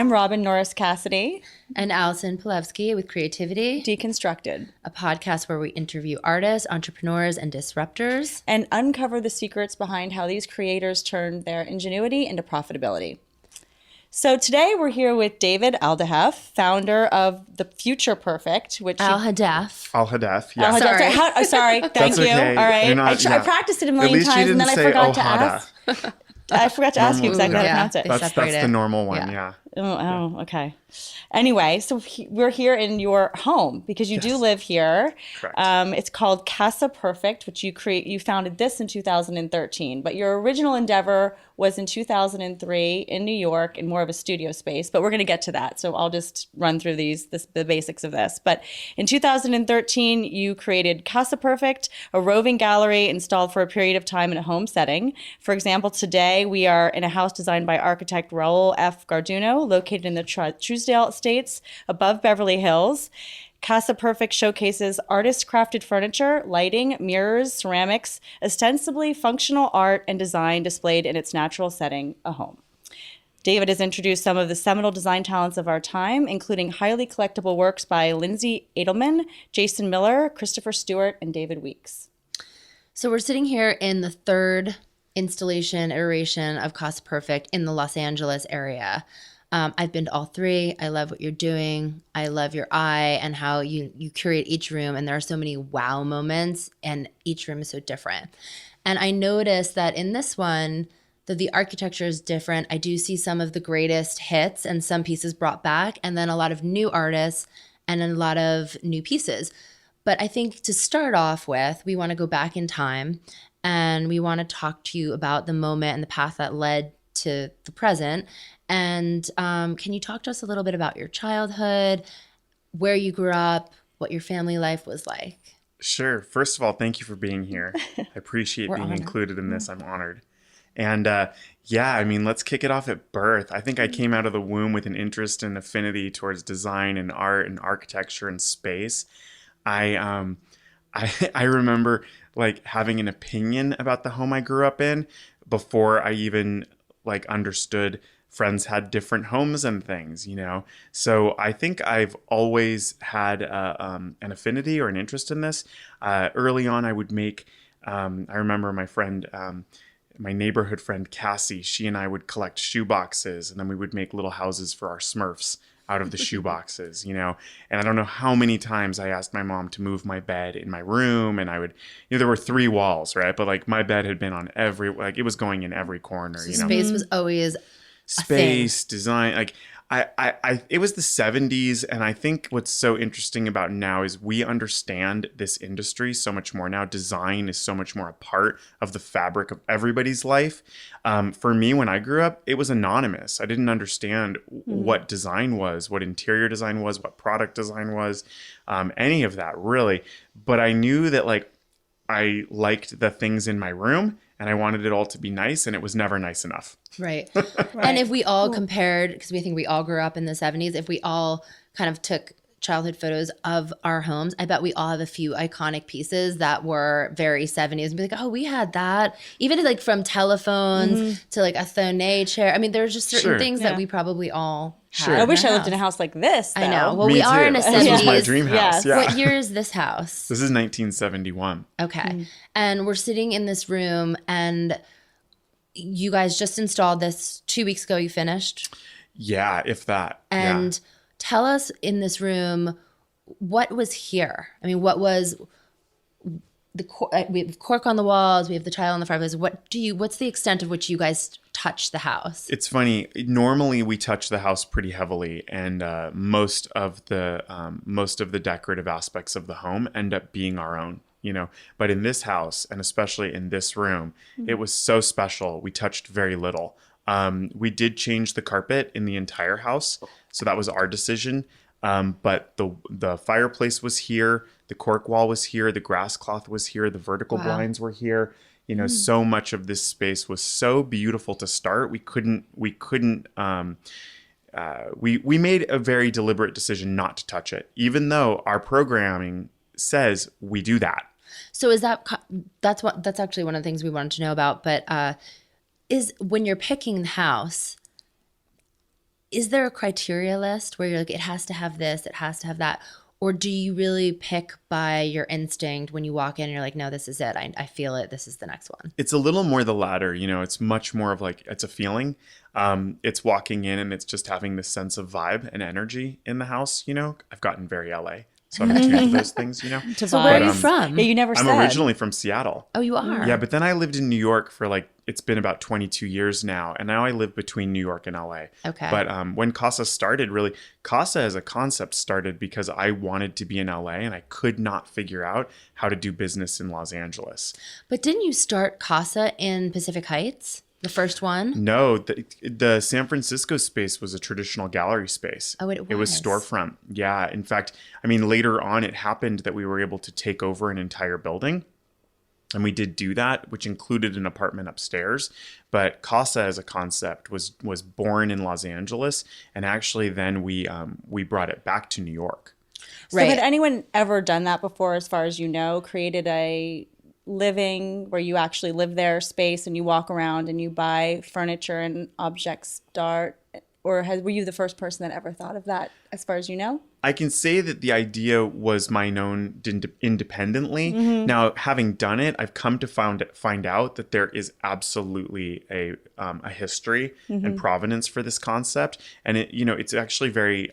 I'm Robyn Norris Casady. And Alison Palevsky with Creativity Deconstructed, a podcast where we interview artists, entrepreneurs, and disruptors. And uncover the secrets behind how these creators turned their ingenuity into profitability. So today we're here with David Alhadeff, founder of the Future Perfect, which Alhadeff. Alhadeff, yeah. Sorry, thank That's you. okay. All right. I Not, practiced it a million times and then I forgot to ask. I forgot to ask you exactly how to pronounce it. That's the normal one, yeah. Oh, okay. Anyway, so we're here in your home because you do live here. Correct. It's called Casa Perfect, which you founded this in 2013, but your original endeavor was in 2003 in New York in more of a studio space, but we're going to get to that. So I'll just run through the basics of this. But in 2013, you created Casa Perfect, a roving gallery installed for a period of time in a home setting. For example, today we are in a house designed by architect Raul F. Garduno, located in the Trousdale Estates above Beverly Hills. Casa Perfect showcases artist-crafted furniture, lighting, mirrors, ceramics, ostensibly functional art and design displayed in its natural setting, a home. David has introduced some of the seminal design talents of our time, including highly collectible works by Lindsey Adelman, Jason Miller, Christopher Stewart, and David Weeks. So we're sitting here in the third iteration of Casa Perfect in the Los Angeles area. I've been to all three. I love what you're doing. I love your eye and how you curate each room. And there are so many wow moments and each room is so different. And I noticed that in this one, that the architecture is different. I do see some of the greatest hits and some pieces brought back, and then a lot of new artists and a lot of new pieces. But I think to start off with, we want to go back in time and we want to talk to you about the moment and the path that led to the present. And can you talk to us a little bit about your childhood, where you grew up, what your family life was like? Sure. First of all, thank you for being here. I appreciate being included in this. I'm honored. And let's kick it off at birth. I think I came out of the womb with an interest and affinity towards design and art and architecture and space. I remember like having an opinion about the home I grew up in before I even like understood friends had different homes and things, you know? So I think I've always had an affinity or an interest in this. Early on, I would make, I remember my friend, my neighborhood friend, Cassie, she and I would collect shoe boxes and then we would make little houses for our Smurfs out of the shoe boxes, you know? And I don't know how many times I asked my mom to move my bed in my room and I would, there were 3 walls, right? But like my bed had been on it was going in every corner, so space was always space design. Like it was the 70s. And I think what's so interesting about now is we understand this industry so much more now. Design is so much more a part of the fabric of everybody's life. For me, when I grew up, it was anonymous. I didn't understand what design was, what interior design was, what product design was, any of that really. But I knew that like I liked the things in my room and I wanted it all to be nice, and it was never nice enough. Right. And if we all compared, because we think we all grew up in the 70s, if we all kind of took childhood photos of our homes, I bet we all have a few iconic pieces that were very 70s and be like, oh, we had that. Even like from telephones to like a Thonet chair. I mean, there's just certain things that we probably all had. I wish I lived in a house like this, though. I know. Well, Me we are too. in a 70s. This was my dream house. Yeah. What year is this house? This is 1971. Okay. And we're sitting in this room and you guys just installed this 2 weeks ago. You finished? Yeah, if that. And tell us in this room, what was here? I mean, what was we have cork on the walls, we have the tile on the fireplace. What's the extent of which you guys touch the house? It's funny. Normally we touch the house pretty heavily, and most of the decorative aspects of the home end up being our own. You know, but in this house, and especially in this room, it was so special. We touched very little. We did change the carpet in the entire house, so that was our decision. But the fireplace was here, the cork wall was here, the grass cloth was here, the vertical blinds were here. You know, so much of this space was so beautiful to start. We made a very deliberate decision not to touch it, even though our programming says we do that. So that's actually one of the things we wanted to know about. But is when you're picking the house, is there a criteria list where you're like, it has to have this, it has to have that? Or do you really pick by your instinct when you walk in and you're like, no, this is it. I feel it. This is the next one. It's a little more the latter, it's much more of like, it's a feeling. It's walking in and it's just having this sense of vibe and energy in the house. I've gotten very LA. So I'm attuned to those things, So where are you from? Yeah, you never said. I'm originally from Seattle. Oh, you are? Yeah, but then I lived in New York for it's been about 22 years now. And now I live between New York and LA. Okay. But when Casa started, really, Casa as a concept started because I wanted to be in LA and I could not figure out how to do business in Los Angeles. But didn't you start Casa in Pacific Heights? The first one? No, the San Francisco space was a traditional gallery space. Oh, it was? It was storefront. Yeah. In fact, later on it happened that we were able to take over an entire building. And we did do that, which included an apartment upstairs. But Casa as a concept was born in Los Angeles. And actually then we brought it back to New York. So had anyone ever done that before, as far as you know, created a living where you actually live there space and you walk around and you buy furniture and objects start, or were you the first person that ever thought of that, as far as you know? I can say that the idea was mine own independently. Mm-hmm. Now, having done it, I've come to find out that there is absolutely a history mm-hmm. and provenance for this concept, and it's actually very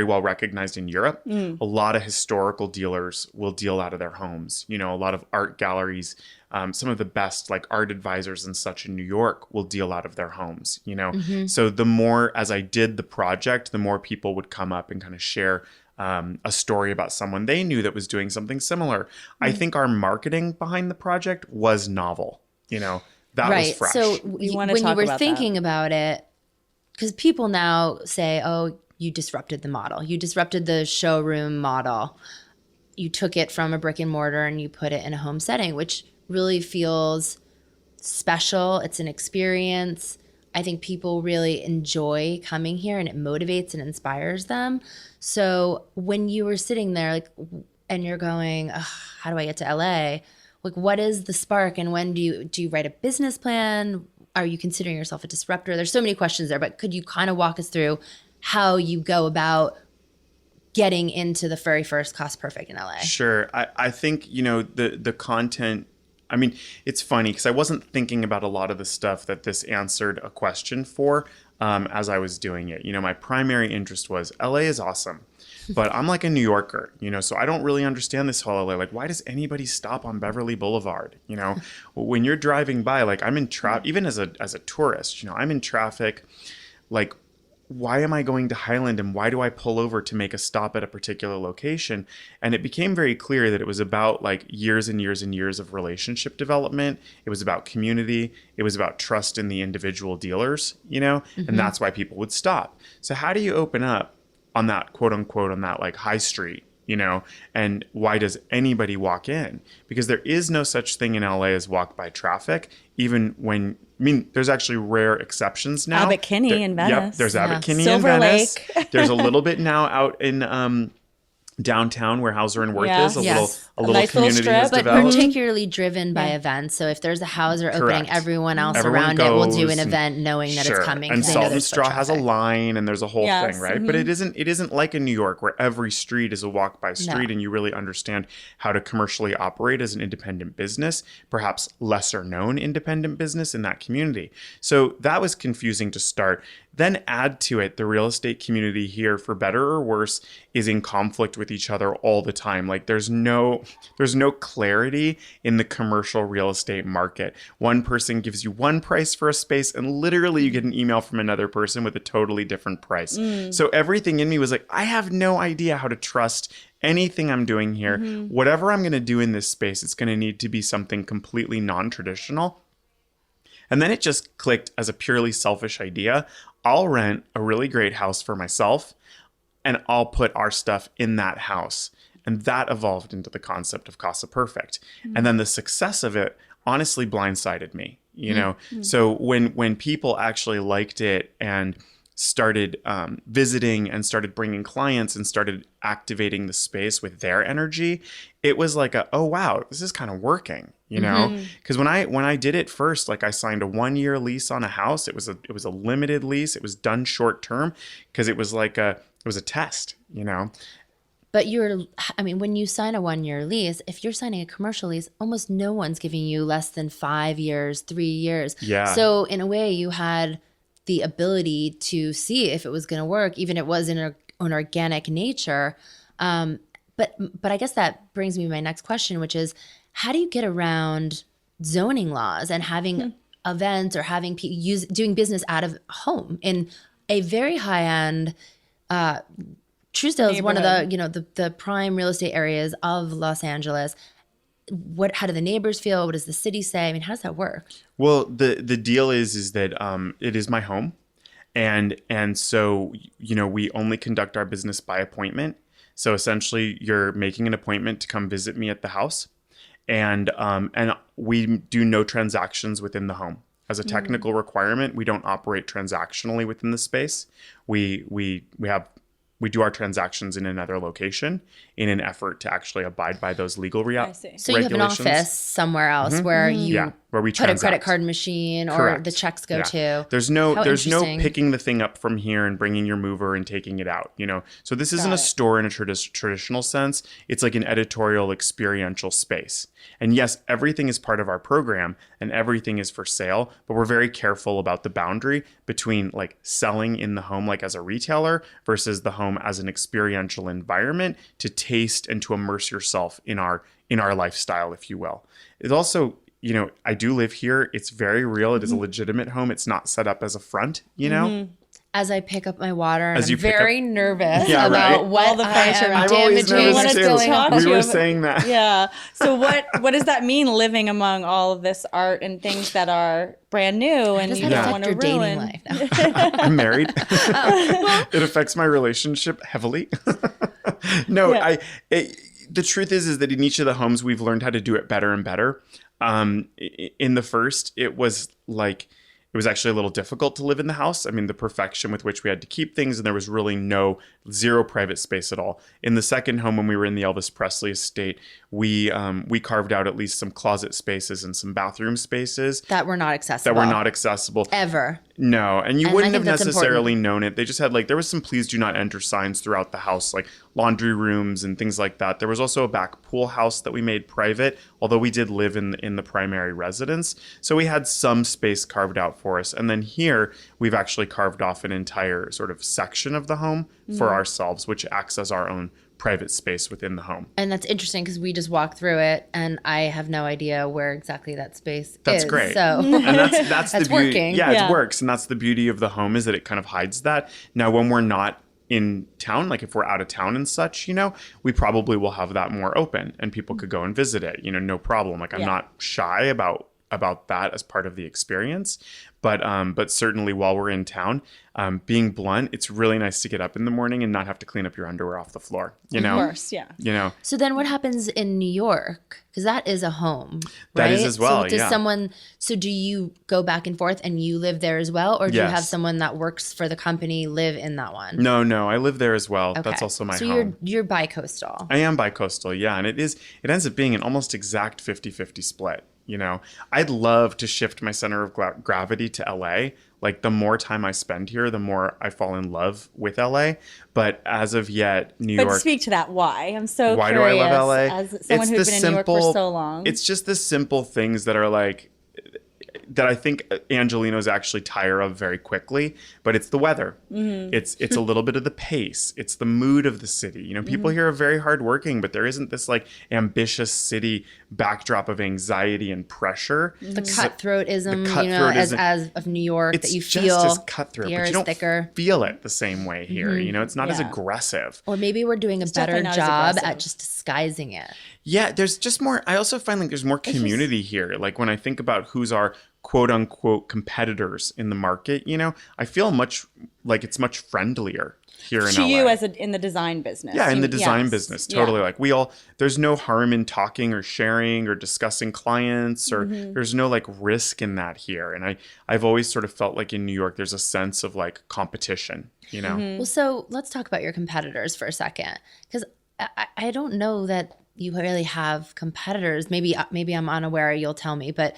well recognized in Europe. A lot of historical dealers will deal out of their homes. A lot of art galleries, some of the best like art advisors and such in New York will deal out of their homes, Mm-hmm. So the more, as I did the project, the more people would come up and kind of share a story about someone they knew that was doing something similar. I think our marketing behind the project was novel. That was fresh. So when you were thinking about it, because people now say, oh, you disrupted the model. You disrupted the showroom model. You took it from a brick and mortar and you put it in a home setting, which really feels special. It's an experience. I think people really enjoy coming here and it motivates and inspires them. So when you were sitting there and you're going, how do I get to LA? What is the spark, and when do you write a business plan? Are you considering yourself a disruptor? There's so many questions there, but could you kind of walk us through how you go about getting into the very first Casa Perfect in LA? Sure. I think, the content, it's funny because I wasn't thinking about a lot of the stuff that this answered a question for as I was doing it. My primary interest was LA is awesome, but I'm like a New Yorker, so I don't really understand this whole LA. Why does anybody stop on Beverly Boulevard? When you're driving by, I'm in traffic, even as a tourist, I'm in traffic, why am I going to Highland and why do I pull over to make a stop at a particular location? And it became very clear that it was about years and years and years of relationship development. It was about community. It was about trust in the individual dealers, mm-hmm. and that's why people would stop. So how do you open up on that quote unquote, on that high street, and why does anybody walk in? Because there is no such thing in LA as walk by traffic, even when, there's actually rare exceptions now. Abbot Kinney in Venice. Yep, there's Abbot Kinney Silver in Venice. Lake. There's a little bit now out in downtown where Hauser and Worth is. A little nice community little has strip, but developed. particularly driven by events. So if there's a Hauser opening, everyone else around it will do an event knowing that it's coming. And Salt and Straw has a line and there's a whole thing, right? Mm-hmm. But it isn't like in New York where every street is a walk by street and you really understand how to commercially operate as an independent business, perhaps lesser known independent business in that community. So that was confusing to start. Then add to it, the real estate community here, for better or worse, is in conflict with each other all the time. There's no clarity in the commercial real estate market. One person gives you one price for a space and literally you get an email from another person with a totally different price. So everything in me was I have no idea how to trust anything I'm doing here. Mm-hmm. Whatever I'm going to do in this space, it's going to need to be something completely non-traditional. And then it just clicked as a purely selfish idea. I'll rent a really great house for myself and I'll put our stuff in that house. And that evolved into the concept of Casa Perfect. Mm-hmm. And then the success of it honestly blindsided me, Mm-hmm. So when people actually liked it and started visiting and started bringing clients and started activating the space with their energy, it was like oh wow, this is kind of working, you know? Because when I did it first, like I signed a 1-year lease on a house. It was a limited lease. It was done short term because it was like it was a test, you know? But when you sign a 1-year lease, if you're signing a commercial lease, almost no one's giving you less than 5 years, 3 years. Yeah. So in a way, you had the ability to see if it was going to work, even if it was in an organic nature. But I guess that brings me to my next question, which is, how do you get around zoning laws and having events or having doing business out of home in a very high end? Trousdale is one of the prime real estate areas of Los Angeles. How do the neighbors feel? What does the city say? I mean, how does that work? Well, the deal is that it is my home, and so we only conduct our business by appointment. So essentially, you're making an appointment to come visit me at the house, and we do no transactions within the home. As a technical requirement, we don't operate transactionally within the space. We do our transactions in another location in an effort to actually abide by those legal regulations. So you have an office somewhere else where you where we put transact. a credit card machine or the checks go to. There's no picking the thing up from here and bringing your mover and taking it out, you know. So this isn't a store in a traditional sense. It's like an editorial experiential space. And yes, everything is part of our program and everything is for sale, but we're very careful about the boundary between like selling in the home like as a retailer versus the home as an experiential environment to taste and to immerse yourself in our lifestyle, if you will. It also, I do live here. It's very real. It is a legitimate home. It's not set up as a front, you know? As I pick up my water, and As you I'm pick up- very nervous Yeah, about right? what All the I furniture am around. I'm always damaging. nervous What is too. going on? We were saying that. Yeah. So what does that mean, living among all of this art and things that are brand new and Does you that don't want affect to your ruin? dating life? No. I'm married. It affects my relationship heavily. No, Yeah. The truth is that in each of the homes, we've learned how to do it better and better. In the first, it was actually a little difficult to live in the house. I mean, the perfection with which we had to keep things, and there was really zero private space at all. In the second home, when we were in the Elvis Presley estate, we carved out at least some closet spaces and some bathroom spaces That were not accessible. Ever. No, and you And I wouldn't think have that's necessarily important. known it. They just had there was some please do not enter signs throughout the house, like laundry rooms and things like that. There was also a back pool house that we made private, although we did live in the primary residence. So we had some space carved out for us. And then here, we've actually carved off an entire sort of section of the home for ourselves, which acts as our own private space within the home. And that's interesting because we just walked through it and I have no idea where exactly that space That's is. great. So And that's the beauty. working. Yeah, it works. And that's the beauty of the home, is that it kind of hides that. Now, when we're not in town, like if we're out of town and such, we probably will have that more open and people could go and visit it, no problem. Like I'm not shy about that as part of the experience. But certainly while we're in town, being blunt, it's really nice to get up in the morning and not have to clean up your underwear off the floor, Of course, yeah. So then what happens in New York? Because that is a home, That right? is as well, So yeah. So do you go back and forth and you live there as well? Or do you have Yes. someone that works for the company live in that one? No, I live there as well. Okay. That's also my so home. you're bi-coastal. I am bi-coastal, yeah. And it ends up being an almost exact 50-50 split. I'd love to shift my center of gravity to LA. Like the more time I spend here, the more I fall in love with LA. But as of yet, New York. But speak to that. Why? I'm so Why curious. do I love LA? As someone who's been in New York for so long. It's just the simple things that are that I think Angelinos actually tire of very quickly, but it's the weather. Mm-hmm. It's a little bit of the pace. It's the mood of the city. People here are very hardworking, but there isn't this ambitious city backdrop of anxiety and pressure. The cutthroatism, cutthroatism. as of New York, It's that you just feel as cutthroat, the air but is you don't thicker. feel it the same way here. It's not as Yeah. aggressive. Or maybe we're doing a better definitely not as job aggressive. at just disguising it. Yeah, there's just more. I also find like there's more community here. Like when I think about who's our quote unquote competitors in the market, you know, I feel it's much friendlier here in To LA. you as in the design business. Yeah, in the design yes. business, totally. Yeah. Like there's no harm in talking or sharing or discussing clients, or there's no like risk in that here. And I've always sort of felt like in New York, there's a sense of like competition, you know? Well, so let's talk about your competitors for a second, because I don't know that you really have competitors. Maybe I'm unaware, you'll tell me, but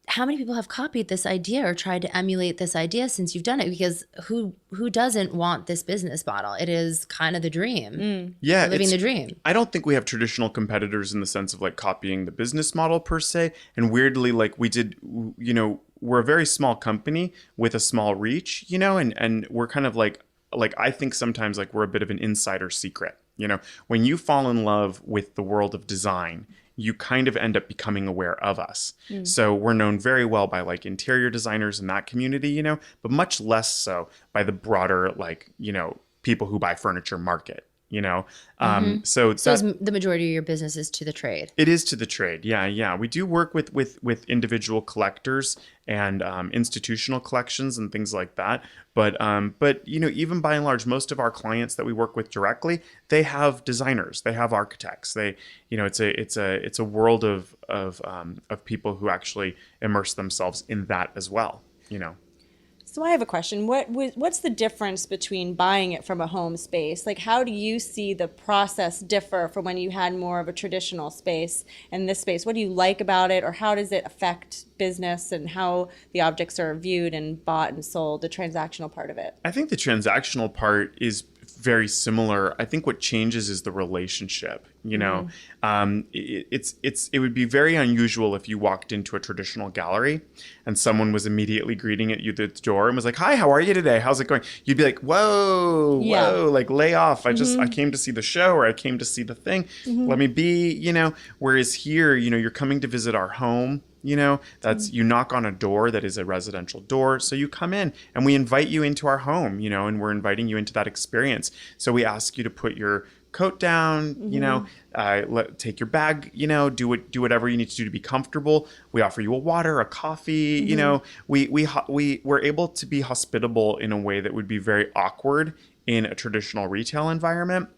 how many people have copied this idea or tried to emulate this idea since you've done it? Because who doesn't want this business model? It is kind of the dream. Yeah, living the dream. I don't think we have traditional competitors in the sense of like copying the business model per se. And weirdly, like we did, you know, we're a very small company with a small reach, you know, and we're kind of like I think sometimes like we're a bit of an insider secret. You know, when you fall in love with the world of design, you kind of end up becoming aware of us. So we're known very well by like interior designers in that community, you know, but much less so by the broader, like, you know, people who buy furniture market, you know? So the majority of your business is to the trade. It is to the trade. Yeah. Yeah. We do work with individual collectors and institutional collections and things like that. But you know, even by and large, most of our clients that we work with directly, they have designers, they have architects. They, you know, it's a world of people who actually immerse themselves in that as well, you know. So I have a question. What's the difference between buying it from a home space? Like, how do you see the process differ from when you had more of a traditional space and this space? What do you like about it, or how does it affect business and how the objects are viewed and bought and sold, the transactional part of it? I think the transactional part is very similar. I think what changes is the relationship. You know, it would be very unusual if you walked into a traditional gallery and someone was immediately greeting at you at the door and was like, "Hi, how are you today? How's it going?" You'd be like, "Whoa, whoa, like lay off. I came to see the show, or I came to see the thing. Let me be," you know. Whereas here, you know, you're coming to visit our home. You know, that's you knock on a door that is a residential door. So you come in and we invite you into our home, you know, and we're inviting you into that experience. So we ask you to put your coat down, you know, take your bag, you know, do whatever you need to do to be comfortable. We offer you a water, a coffee, you know, we're able to be hospitable in a way that would be very awkward in a traditional retail environment.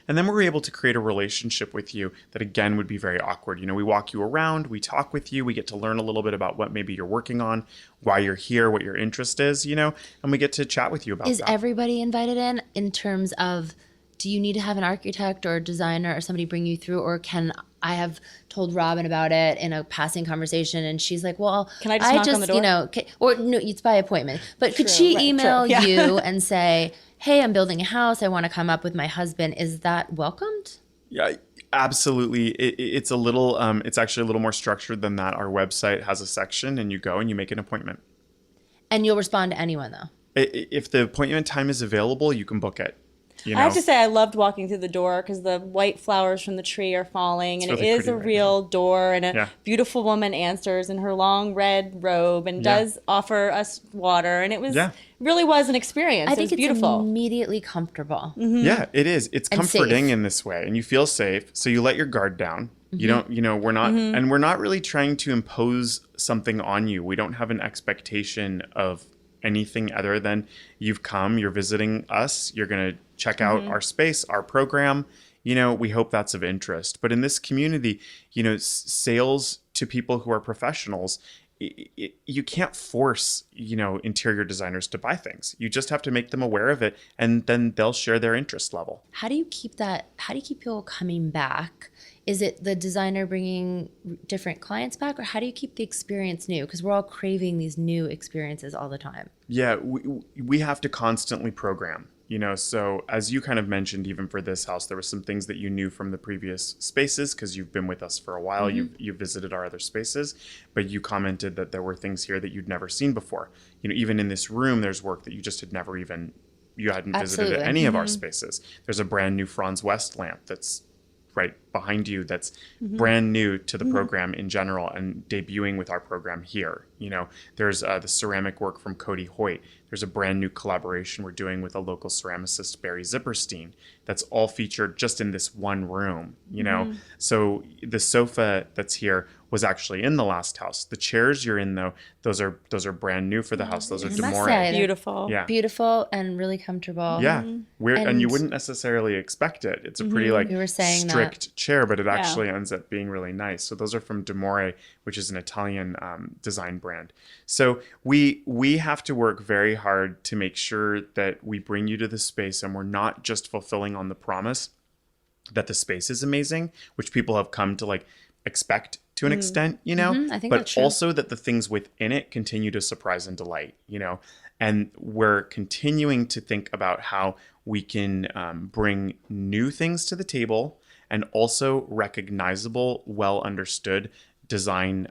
And then we're able to create a relationship with you that, again, would be very awkward. You know, we walk you around, we talk with you, we get to learn a little bit about what maybe you're working on, why you're here, what your interest is, you know, and we get to chat with you about that. Is everybody invited in terms of, do you need to have an architect or a designer or somebody bring you through, or I have told Robyn about it in a passing conversation and she's like, well, can I just knock on the door? You know, or no, it's by appointment, but could she email you and say, hey, I'm building a house, I want to come up with my husband. Is that welcomed? Yeah, absolutely. It's it's actually a little more structured than that. Our website has a section and you go and you make an appointment. And you'll respond to anyone though? If the appointment time is available, you can book it. You know? I have to say I loved walking through the door because the white flowers from the tree are falling, and really it is a real door, and a beautiful woman answers in her long red robe and does offer us water, and it was really was an experience. I think it's beautiful. Immediately comfortable. Yeah, it is. It's comforting safe in this way, and you feel safe, so you let your guard down. You don't, you know, we're not, and we're not really trying to impose something on you. We don't have an expectation of anything other than you've come, you're visiting us, you're going to check out our space, our program. You know, we hope that's of interest. But in this community, you know, sales to people who are professionals, you can't force, you know, interior designers to buy things. You just have to make them aware of it, and then they'll share their interest level. How do you keep people coming back? Is it the designer bringing different clients back, or how do you keep the experience new? Because we're all craving these new experiences all the time. Yeah, we have to constantly program, you know. So as you kind of mentioned, even for this house, there were some things that you knew from the previous spaces because you've been with us for a while. You've visited our other spaces, but you commented that there were things here that you'd never seen before. You know, even in this room, there's work that you just had never you hadn't visited at any of our spaces. There's a brand new Franz West lamp that's right behind you that's brand new to the program in general and debuting with our program here. You know, there's the ceramic work from Cody Hoyt. There's a brand new collaboration we're doing with a local ceramicist, Bari Ziperstein, that's all featured just in this one room, you know. So the sofa that's here was actually in the last house. The chairs you're in, though, those are brand new for the house. Those are Demore. Beautiful. Yeah. Beautiful and really comfortable. Yeah. And you wouldn't necessarily expect it. It's a pretty like You were saying strict chair, but it actually ends up being really nice. So those are from Demore, which is an Italian design brand. So we have to work very hard to make sure that we bring you to the space and we're not just fulfilling on the promise that the space is amazing, which people have come to like expect to an extent, you know, I think but that's true. also that the things within it continue to surprise and delight, you know, and we're continuing to think about how we can bring new things to the table and also recognizable, well understood design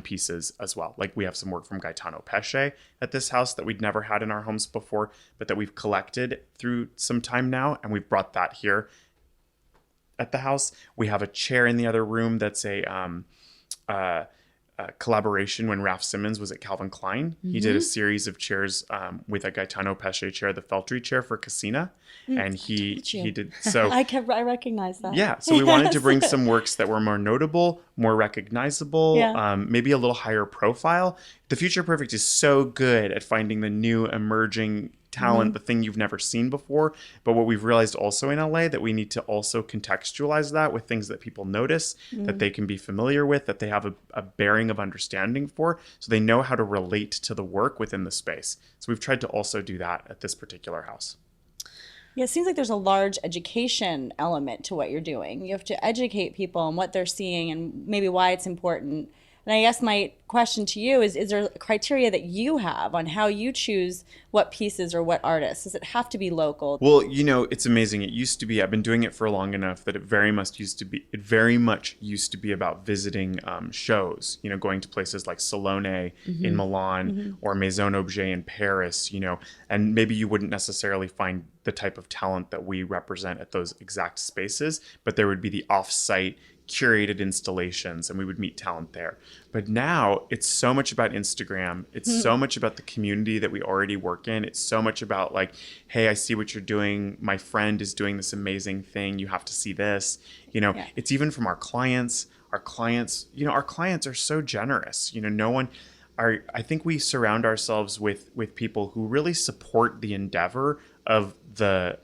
pieces as well. Like we have some work from Gaetano Pesce at this house that we'd never had in our homes before, but that we've collected through some time now, and we've brought that here at the house. We have a chair in the other room that's a collaboration when Ralph Simmons was at Calvin Klein. He did a series of chairs with a Gaetano Pesce chair, the Feltri chair for Casina, and he did so. I recognize that. Yeah, so we wanted to bring some works that were more notable, more recognizable, maybe a little higher profile. The Future Perfect is so good at finding the new emerging talent, the thing you've never seen before. But what we've realized also in LA, that we need to also contextualize that with things that people notice, that they can be familiar with, that they have a bearing of understanding for, so they know how to relate to the work within the space. So we've tried to also do that at this particular house. Yeah, it seems like there's a large education element to what you're doing. You have to educate people on what they're seeing and maybe why it's important. And I guess my question to you is there criteria that you have on how you choose what pieces or what artists? Does it have to be local? Well, you know, it's amazing. It used to be, I've been doing it for long enough that it very much used to be about visiting shows, you know, going to places like Salone in Milan or Maison Objet in Paris, you know, and maybe you wouldn't necessarily find the type of talent that we represent at those exact spaces, but there would be the off-site curated installations and we would meet talent there. But now it's so much about Instagram. It's so much about the community that we already work in. It's so much about like, hey, I see what you're doing. My friend is doing this amazing thing. You have to see this. You know, it's even from our clients. Our clients are so generous. You know, I think we surround ourselves with people who really support the endeavor of the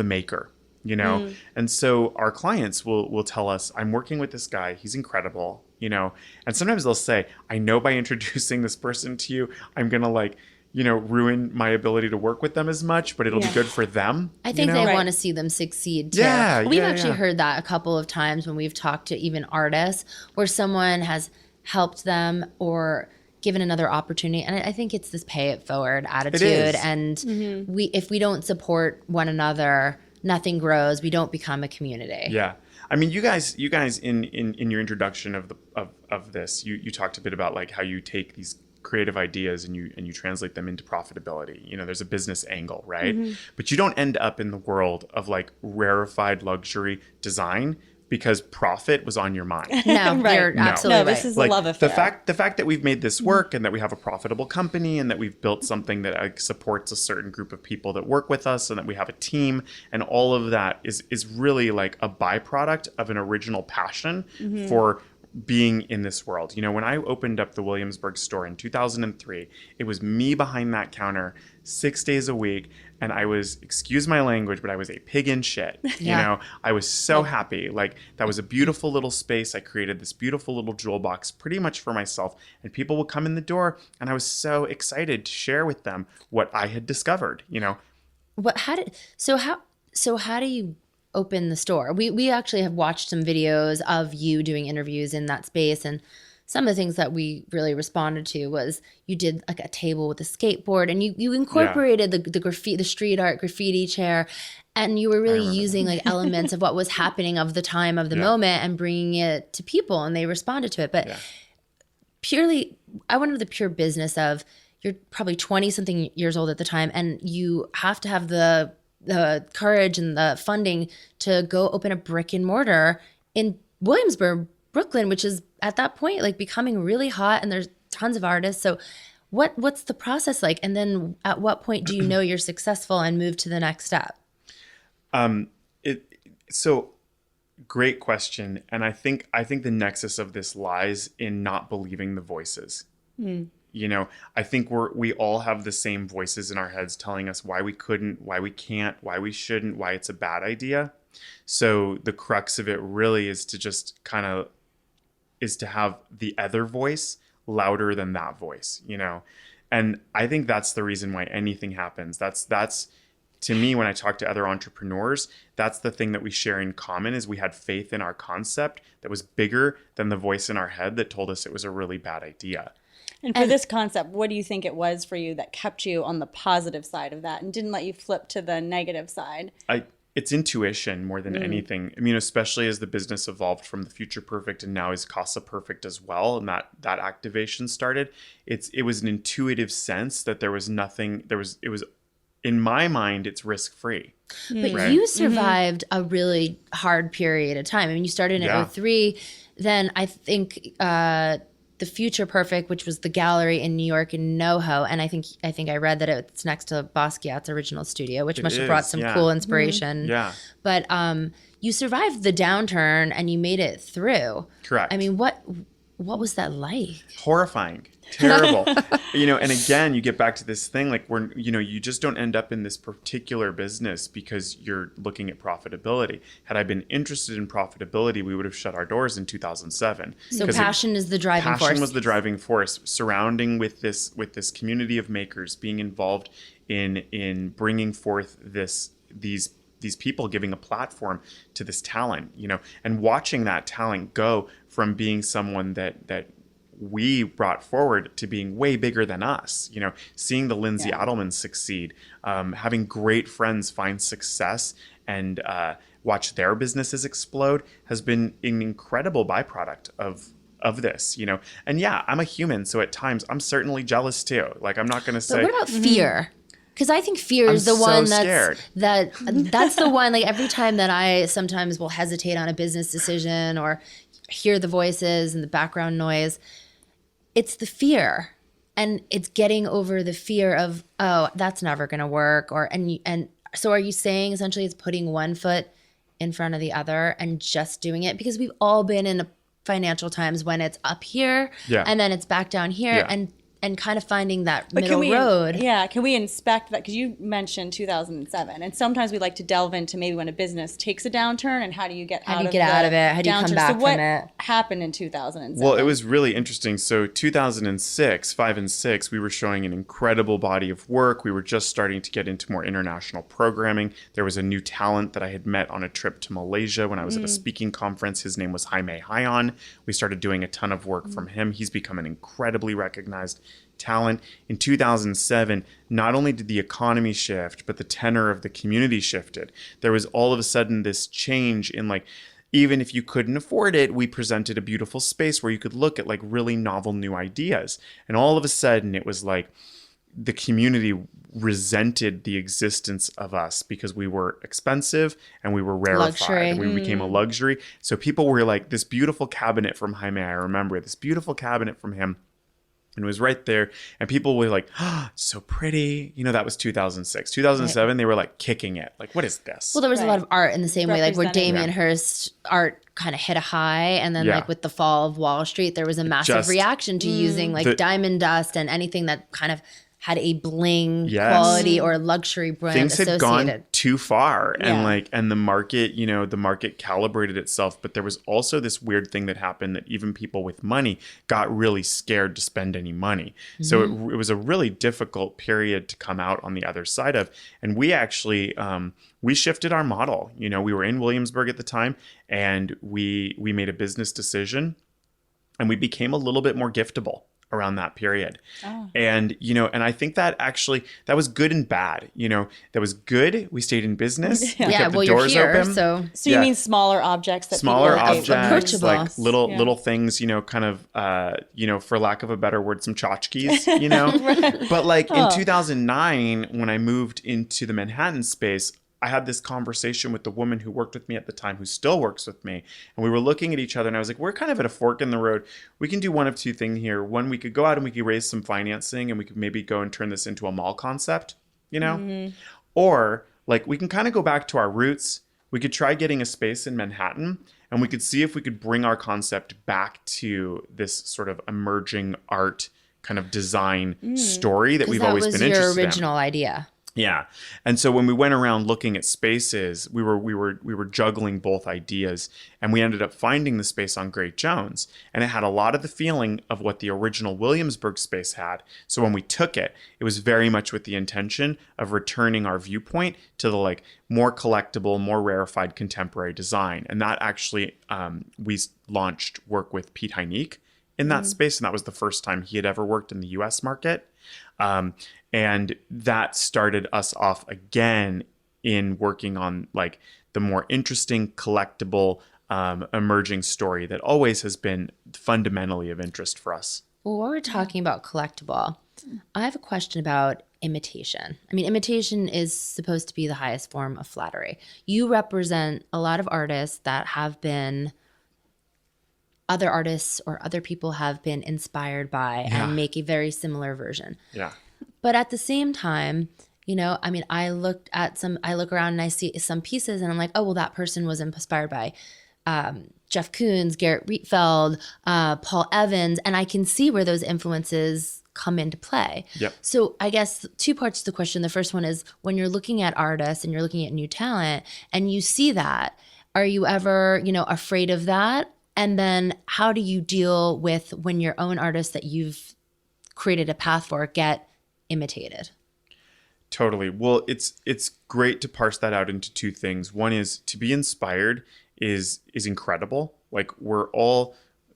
maker. You know, and so our clients will tell us, I'm working with this guy. He's incredible, you know, and sometimes they'll say, I know by introducing this person to you, I'm going to like, you know, ruin my ability to work with them as much, but it'll be good for them. I think they want to see them succeed too. Yeah, we've actually heard that a couple of times when we've talked to even artists where someone has helped them or given another opportunity. And I think it's this pay it forward attitude. And if we don't support one another, nothing grows. We don't become a community. Yeah. I mean, you guys in your introduction of this, you talked a bit about like how you take these creative ideas and you translate them into profitability. You know, there's a business angle, right? But you don't end up in the world of like rarefied luxury design because profit was on your mind. No, you're absolutely right. This is like, a love affair. The fact that we've made this work and that we have a profitable company and that we've built something that supports a certain group of people that work with us and that we have a team and all of that is really like a byproduct of an original passion for being in this world. You know, when I opened up the Williamsburg store in 2003, it was me behind that counter 6 days a week. And I was, excuse my language, but I was a pig in shit. You know, I was so happy. Like that was a beautiful little space. I created this beautiful little jewel box pretty much for myself. And people would come in the door and I was so excited to share with them what I had discovered, you know. How do you open the store? We actually have watched some videos of you doing interviews in that space, and some of the things that we really responded to was you did like a table with a skateboard and you incorporated the graffiti, the street art graffiti chair, and you were really using like elements of what was happening of the time of the moment and bringing it to people, and they responded to it. But purely, I wonder the pure business of, you're probably 20 something years old at the time and you have to have the the courage and the funding to go open a brick and mortar in Williamsburg, Brooklyn, which is at that point like becoming really hot, and there's tons of artists. So what's the process like? And then at what point do you know you're successful and move to the next step? So great question. And I think the nexus of this lies in not believing the voices. You know, I think we all have the same voices in our heads telling us why we couldn't, why we can't, why we shouldn't, why it's a bad idea. So the crux of it really is to just is to have the other voice louder than that voice, you know? And I think that's the reason why anything happens. That's to me, when I talk to other entrepreneurs, that's the thing that we share in common is we had faith in our concept that was bigger than the voice in our head that told us it was a really bad idea. And for this concept, what do you think it was for you that kept you on the positive side of that and didn't let you flip to the negative side? It's intuition more than anything. I mean, especially as the business evolved from the Future Perfect and now is Casa Perfect as well, and that activation started. It was an intuitive sense that there was nothing. It was in my mind, it's risk free. But you survived a really hard period of time. I mean, you started in 2003. Then I think the Future Perfect, which was the gallery in New York in NoHo, and I think I read that it's next to Basquiat's original studio, which must have brought some cool inspiration. Yeah. But you survived the downturn and you made it through. Correct. I mean, what was that like? Horrifying. Terrible. You know, and again, you get back to this thing like you just don't end up in this particular business because you're looking at profitability. Had I been interested in profitability, we would have shut our doors in 2007. So passion is the driving force. Passion was the driving force. Surrounding with this community of makers, being involved in bringing forth these people, giving a platform to this talent, you know, and watching that talent go from being someone that we brought forward to being way bigger than us, you know, seeing the Lindsey Adelman succeed, having great friends find success and watch their businesses explode has been an incredible byproduct of this, you know. And yeah, I'm a human, so at times I'm certainly jealous too. Like, I'm not going to say. But what about fear? Because I think fear is the one that's the one, like every time that I sometimes will hesitate on a business decision or hear the voices and the background noise, it's the fear. And it's getting over the fear of, oh, that's never going to work. And so are you saying essentially it's putting one foot in front of the other and just doing it? Because we've all been in financial times when it's up here and then it's back down here and kind of finding that middle road. Yeah, can we inspect that? Because you mentioned 2007, and sometimes we like to delve into maybe when a business takes a downturn and how do you get out of it? How do you come back from it? So what happened in 2007? Well, it was really interesting. So 2006, 5 and 6, we were showing an incredible body of work. We were just starting to get into more international programming. There was a new talent that I had met on a trip to Malaysia when I was at a speaking conference. His name was Jaime Hayon. We started doing a ton of work from him. He's become an incredibly recognized talent. In 2007, not only did the economy shift, but the tenor of the community shifted. There was all of a sudden this change in, like, even if you couldn't afford it, we presented a beautiful space where you could look at like really novel new ideas. And all of a sudden it was like the community resented the existence of us because we were expensive and we were rarefied. And we became a luxury. So people were like, this beautiful cabinet from Jaime, I remember this beautiful cabinet from him. And it was right there. And people were like, oh, so pretty. You know, that was 2006. 2007, they were like kicking it. Like, what is this? Well, there was a lot of art in the same way, like where Damien Hirst's art kind of hit a high. And then like with the fall of Wall Street, there was a massive reaction to using like diamond dust and anything that kind of had a bling quality or luxury brand things associated. Had gone too far and the market, you know, the market calibrated itself. But there was also this weird thing that happened that even people with money got really scared to spend any money. So it was a really difficult period to come out on the other side of. And we actually, we shifted our model. You know, we were in Williamsburg at the time and we made a business decision and we became a little bit more giftable around that period. And, you know, and I think that actually, that was good and bad. You know, that was good. We stayed in business. We kept the doors open. So you mean smaller objects that smaller people objects, like little things, you know, kind of, you know, for lack of a better word, some tchotchkes, you know. But like in 2009, when I moved into the Manhattan space, I had this conversation with the woman who worked with me at the time, who still works with me. And we were looking at each other and I was like, we're kind of at a fork in the road. We can do one of two things here. One, we could go out and we could raise some financing and we could maybe go and turn this into a mall concept, you know? Mm-hmm. Or like we can kind of go back to our roots. We could try getting a space in Manhattan and we could see if we could bring our concept back to this sort of emerging art kind of design story that we've always been interested in. That was your original idea. Yeah. And so when we went around looking at spaces, we were juggling both ideas, and we ended up finding the space on Great Jones, and it had a lot of the feeling of what the original Williamsburg space had. So when we took it, it was very much with the intention of returning our viewpoint to the like more collectible, more rarefied contemporary design. And that actually, we launched work with Pete Heineck in that space, and that was the first time he had ever worked in the US market. And that started us off again in working on like the more interesting, collectible, emerging story that always has been fundamentally of interest for us. Well, while we're talking about collectible, I have a question about imitation. I mean, imitation is supposed to be the highest form of flattery. You represent a lot of artists that have been other artists or other people have been inspired by and make a very similar version. Yeah. But at the same time, you know, I mean, I look around and I see some pieces and I'm like, oh, well, that person was inspired by Jeff Koons, Garrett Rietveld, Paul Evans, and I can see where those influences come into play. Yep. So I guess two parts to the question. The first one is when you're looking at artists and you're looking at new talent and you see that, are you ever, you know, afraid of that? And then how do you deal with when your own artists that you've created a path for get imitated? Totally. Well, it's great to parse that out into two things. One is to be inspired is incredible. Like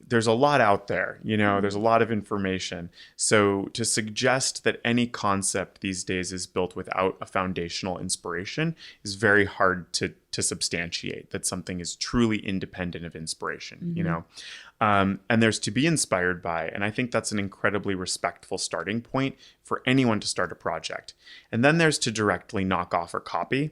there's a lot out there, you know, there's a lot of information. So to suggest that any concept these days is built without a foundational inspiration is very hard to substantiate that something is truly independent of inspiration, you know? And there's to be inspired by, and I think that's an incredibly respectful starting point for anyone to start a project. And then there's to directly knock off or copy.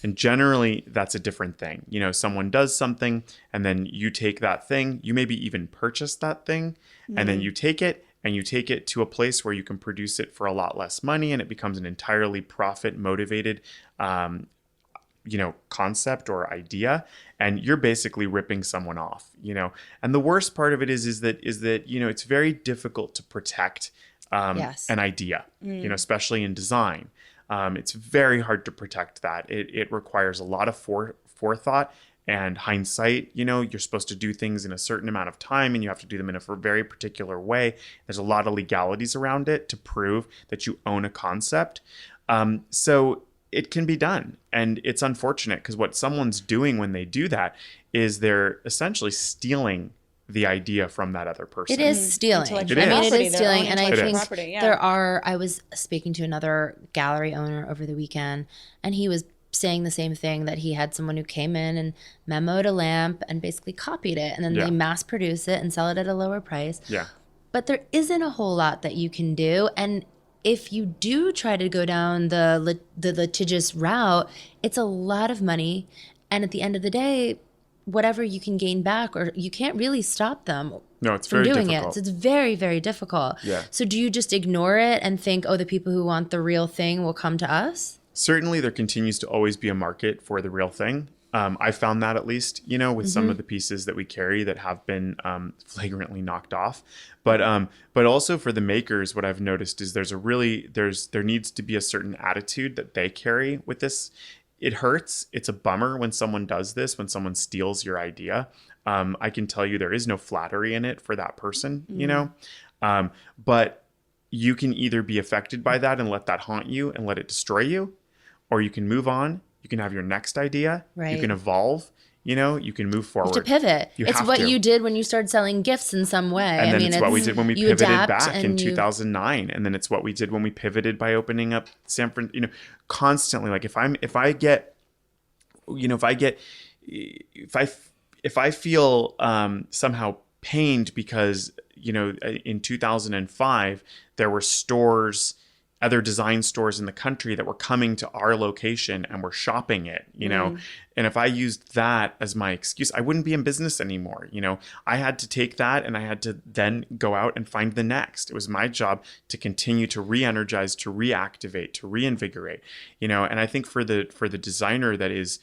And generally, that's a different thing. You know, someone does something and then you take that thing, you maybe even purchase that thing, and then you take it and you take it to a place where you can produce it for a lot less money and it becomes an entirely profit motivated, you know, concept or idea, and you're basically ripping someone off, you know. And the worst part of it is that, you know, it's very difficult to protect an idea, you know, especially in design. It's very hard to protect that. It requires a lot of forethought and hindsight. You know, you're supposed to do things in a certain amount of time and you have to do them in a very particular way. There's a lot of legalities around it to prove that you own a concept. So it can be done. And it's unfortunate because what someone's doing when they do that is they're essentially stealing the idea from that other person. It is stealing. It is. I mean, it is stealing. And I think I was speaking to another gallery owner over the weekend, and he was saying the same thing, that he had someone who came in and memoed a lamp and basically copied it, and then they mass produce it and sell it at a lower price. Yeah. But there isn't a whole lot that you can do. And if you do try to go down the litigious route, it's a lot of money. And at the end of the day, whatever you can gain back, or you can't really stop them it's from very doing difficult. it. So it's very, very difficult. Yeah. So do you just ignore it and think, oh, the people who want the real thing will come to us? Certainly there continues to always be a market for the real thing. I found that, at least, you know, with some of the pieces that we carry that have been flagrantly knocked off. But also for the makers, what I've noticed is there needs to be a certain attitude that they carry with this. It hurts. It's a bummer when someone does this, when someone steals your idea. I can tell you there is no flattery in it for that person, you know. But you can either be affected by that and let that haunt you and let it destroy you, or you can move on. You can have your next idea. Right. You can evolve. You know, you can move forward. You have to pivot. It's what you did when you started selling gifts in some way. And then it's what we did when we pivoted back in you... 2009. And then it's what we did when we pivoted by opening up San Francisco, you know, constantly. Like if I feel somehow pained because, you know, in 2005, there were stores other design stores in the country that were coming to our location and were shopping it, you know. And if I used that as my excuse, I wouldn't be in business anymore. You know, I had to take that and I had to then go out and find the next. It was my job to continue to re-energize, to reactivate, to reinvigorate, you know. And I think for the designer that is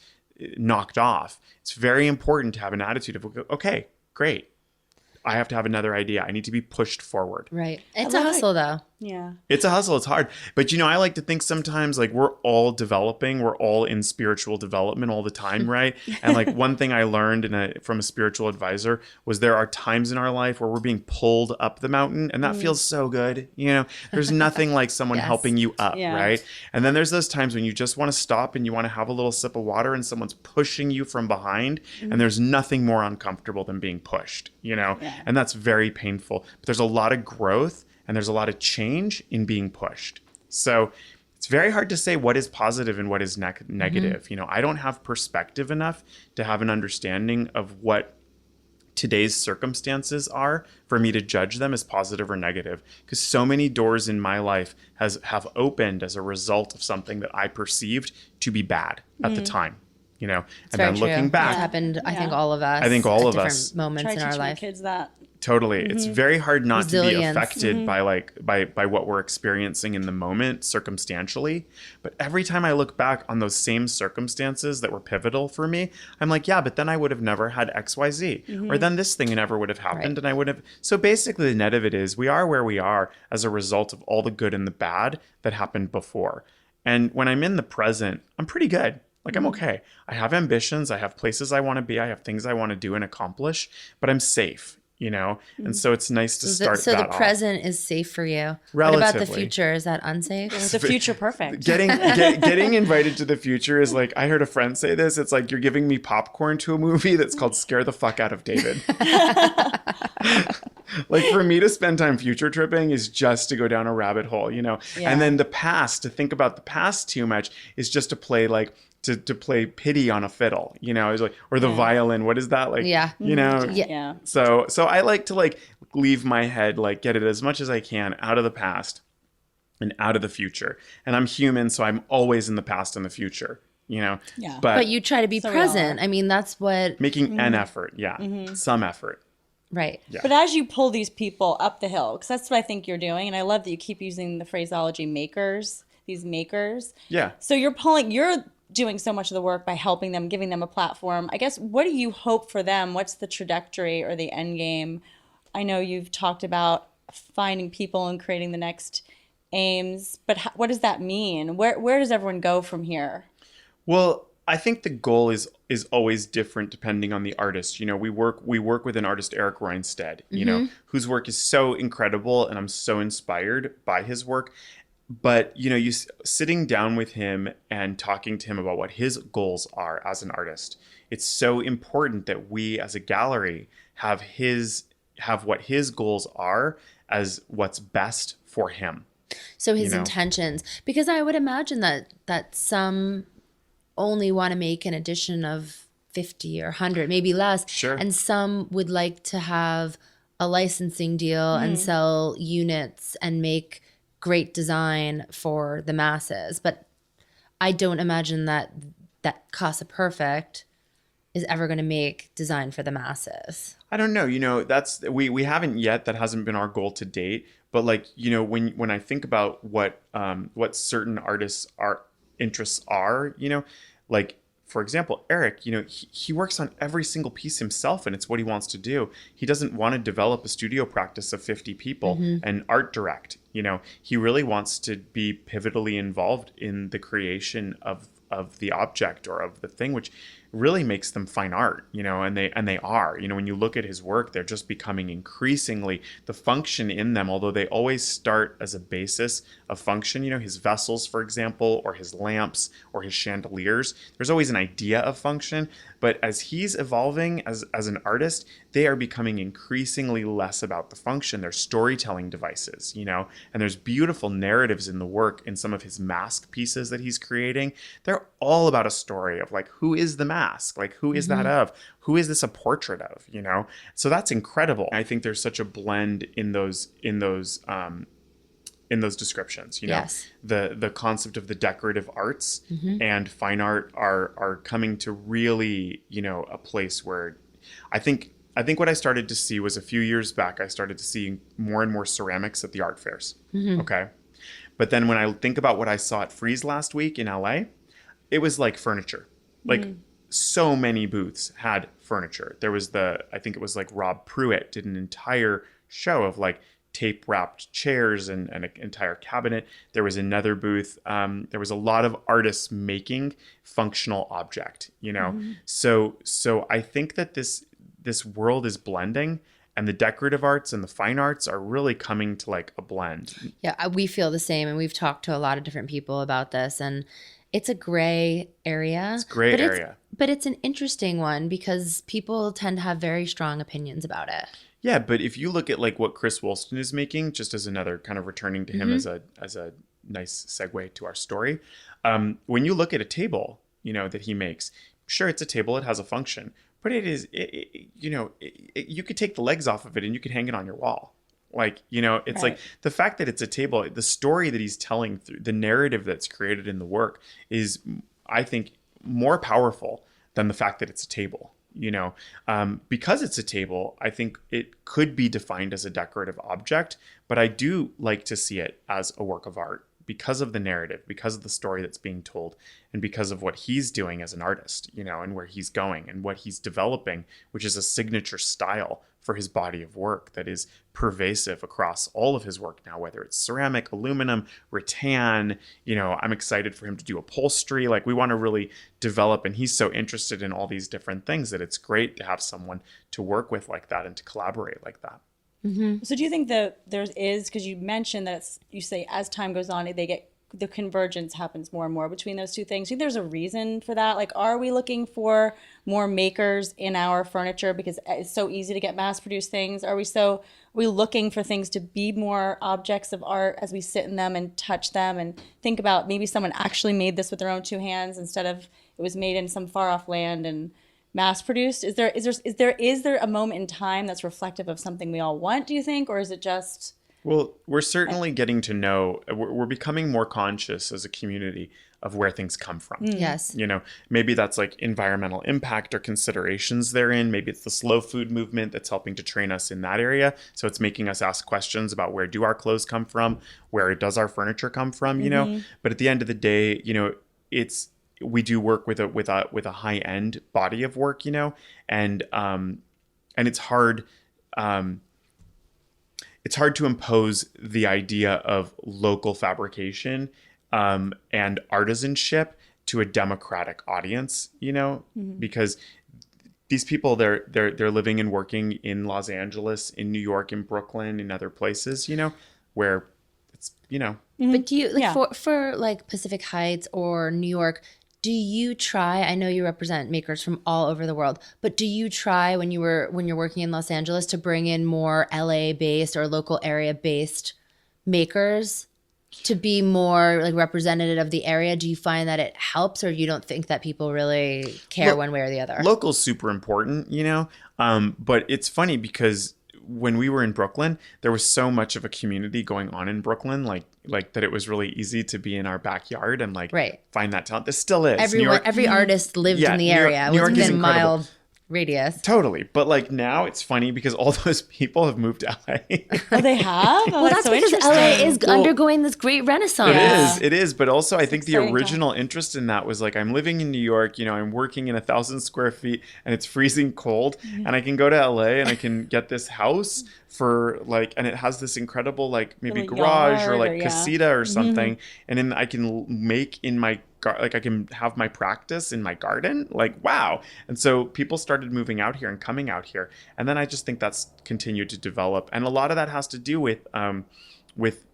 knocked off, it's very important to have an attitude of, okay, great, I have to have another idea. I need to be pushed forward. Right. It's a hustle, though. Yeah. It's a hustle. It's hard. But, you know, I like to think sometimes like we're all developing. We're all in spiritual development all the time, right? And like one thing I learned from a spiritual advisor was there are times in our life where we're being pulled up the mountain, and that feels so good. You know, there's nothing like someone helping you up, right? And then there's those times when you just want to stop and you want to have a little sip of water and someone's pushing you from behind. And there's nothing more uncomfortable than being pushed, you know? And that's very painful. But there's a lot of growth and there's a lot of change in being pushed. So it's very hard to say what is positive and what is negative. You know, I don't have perspective enough to have an understanding of what today's circumstances are for me to judge them as positive or negative, because so many doors in my life have opened as a result of something that I perceived to be bad at the time. You know, and then looking back, it happened. I think all of us. I think all at of us moments in our life. My kids that. Totally. It's very hard not Resilience. to be affected by what we're experiencing in the moment circumstantially. But every time I look back on those same circumstances that were pivotal for me, I'm like, yeah, but then I would have never had XYZ, or then this thing never would have happened. And I would have. So basically the net of it is we are where we are as a result of all the good and the bad that happened before. And when I'm in the present, I'm pretty good. Like, I'm okay. I have ambitions. I have places I want to be. I have things I want to do and accomplish, but I'm safe, you know? And so it's nice to start So that the present is safe for you. Relatively. What about the future? Is that unsafe? The future perfect. Getting invited to the future is like, I heard a friend say this. It's like you're giving me popcorn to a movie that's called Scare the Fuck Out of David. Like, for me to spend time future tripping is just to go down a rabbit hole, you know? Yeah. And then the past, to think about the past too much is just to play like, to play pity on a fiddle, you know, is like, or the violin. What is that like? Yeah. You know? Yeah. So I like to like leave my head, like get it as much as I can out of the past and out of the future. And I'm human, so I'm always in the past and the future, you know? Yeah. But you try to be present. I mean, that's what. making an effort. Yeah. Some effort. Right. Yeah. But as you pull these people up the hill, because that's what I think you're doing, and I love that you keep using the phraseology makers, these makers. Yeah. So you're doing so much of the work by helping them, giving them a platform. I guess, what do you hope for them? What's the trajectory or the end game? I know you've talked about finding people and creating the next aims, but what does that mean? Where does everyone go from here? Well, I think the goal is always different depending on the artist. You know, we work with an artist, Eric Reinstead, you know, whose work is so incredible, and I'm so inspired by his work. But, you know, sitting down with him and talking to him about what his goals are as an artist, it's so important that we as a gallery have what his goals are as what's best for him. So his intentions, because I would imagine that some only want to make an edition of 50 or 100, maybe less. Sure. And some would like to have a licensing deal and sell units and make great design for the masses. But I don't imagine that Casa Perfect is ever going to make design for the masses. I don't know. You know, we haven't yet. That hasn't been our goal to date. But like, you know, when I think about what certain artists' interests are, you know, like, for example, Eric, you know, he works on every single piece himself, and it's what he wants to do. He doesn't want to develop a studio practice of 50 people and art direct. You know, he really wants to be pivotally involved in the creation of the object or of the thing, which really makes them fine art, you know, and they are, you know, when you look at his work, they're just becoming increasingly the function in them, although they always start as a basis of function, you know, his vessels, for example, or his lamps or his chandeliers, there's always an idea of function. But as he's evolving as an artist, they are becoming increasingly less about the function. They're storytelling devices, you know, and there's beautiful narratives in the work in some of his mask pieces that he's creating. They're all about a story of like, who is the mask? Like, who is that of? Who is this a portrait of, you know? So that's incredible. I think there's such a blend in those in those descriptions. You know, Yes. the concept of the decorative arts and fine art are coming to really, you know, a place where I think what I started to see was a few years back, I started to see more and more ceramics at the art fairs. Okay. But then when I think about what I saw at Frieze last week in LA, it was like furniture. Like so many booths had furniture. There was I think it was like Rob Pruitt did an entire show of like tape wrapped chairs and an entire cabinet. There was another booth. There was a lot of artists making functional object, you know? So I think that this world is blending, and the decorative arts and the fine arts are really coming to like a blend. Yeah, we feel the same, and we've talked to a lot of different people about this, and it's a gray area. It's a gray area. But it's an interesting one because people tend to have very strong opinions about it. Yeah, but if you look at like what Chris Wilson is making, just as another kind of returning to him as a nice segue to our story, when you look at a table, you know, that he makes, sure, it's a table, it has a function, but you could take the legs off of it and you could hang it on your wall. Like, you know, it's like the fact that it's a table, the story that he's telling through the narrative that's created in the work is, I think, more powerful than the fact that it's a table. You know, because it's a table, I think it could be defined as a decorative object, but I do like to see it as a work of art because of the narrative, because of the story that's being told, and because of what he's doing as an artist, you know, and where he's going and what he's developing, which is a signature style for his body of work that is pervasive across all of his work now, whether it's ceramic, aluminum, rattan. You know, I'm excited for him to do upholstery. Like, we want to really develop, and he's so interested in all these different things that it's great to have someone to work with like that and to collaborate like that. So do you think that because you mentioned that you say as time goes on, the convergence happens more and more between those two things. Do you think there's a reason for that? Like, are we looking for more makers in our furniture because it's so easy to get mass-produced things? Are we looking for things to be more objects of art as we sit in them and touch them and think about maybe someone actually made this with their own two hands instead of it was made in some far-off land and mass-produced? Is there a moment in time that's reflective of something we all want, do you think? Or is it just... Well, we're certainly getting to know, we're becoming more conscious as a community of where things come from. Yes. You know, maybe that's like environmental impact or considerations therein. Maybe it's the slow food movement that's helping to train us in that area. So it's making us ask questions about where do our clothes come from? Where does our furniture come from? You know, but at the end of the day, you know, we do work with a high end body of work, you know, and it's hard. It's hard to impose the idea of local fabrication and artisanship to a democratic audience, you know, because these people they're living and working in Los Angeles, in New York, in Brooklyn, in other places, you know, where it's, you know. But do you for like Pacific Heights or New York? Do you try, I know you represent makers from all over the world, but do you try when you're working in Los Angeles to bring in more LA based or local area based makers to be more like representative of the area? Do you find that it helps, or you don't think that people really care one way or the other? Local's super important, you know, but it's funny because when we were in Brooklyn, there was so much of a community going on in Brooklyn, like that it was really easy to be in our backyard and like find that talent. This still is. Every artist lived in the area. New York is within a incredible. mile radius. Totally. But like now it's funny because all those people have moved to LA. Oh, they have? Oh, Well, that's so because interesting. LA is undergoing this great renaissance. It is. But also I think the exciting original interest in that was like, I'm living in New York, you know, I'm working in 1,000 square feet and it's freezing cold and I can go to LA and I can get this house for like, and it has this incredible, like maybe Little garage or yard like or, casita or something. And then I can make in my like I can have my practice in my garden, like wow. And so people started moving out here and coming out here, and then I just think that's continued to develop, and a lot of that has to do with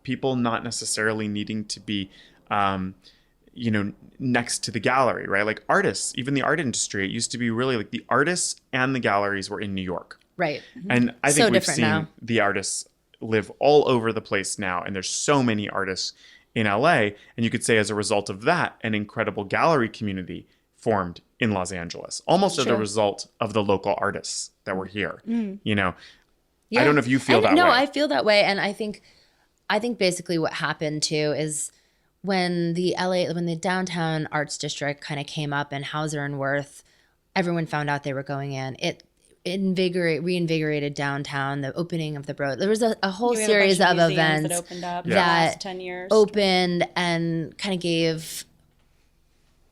people not necessarily needing to be you know, next to the gallery, right? Like artists, even the art industry, it used to be really like the artists and the galleries were in New York, Right. and I think So we've different seen now. the artists live all over the place now, and there's so many artists in LA, and you could say as a result of that, an incredible gallery community formed in Los Angeles, almost as a result of the local artists that were here. You know, I don't know if you feel that way. No, I feel that way, and I think I think basically what happened too is when the downtown arts district kind of came up in Hauser and Worth, everyone found out they were going in. It reinvigorated downtown, the opening of the Broad. There was a whole series of events that opened up Yeah. the last 10 years. Opened and kind of gave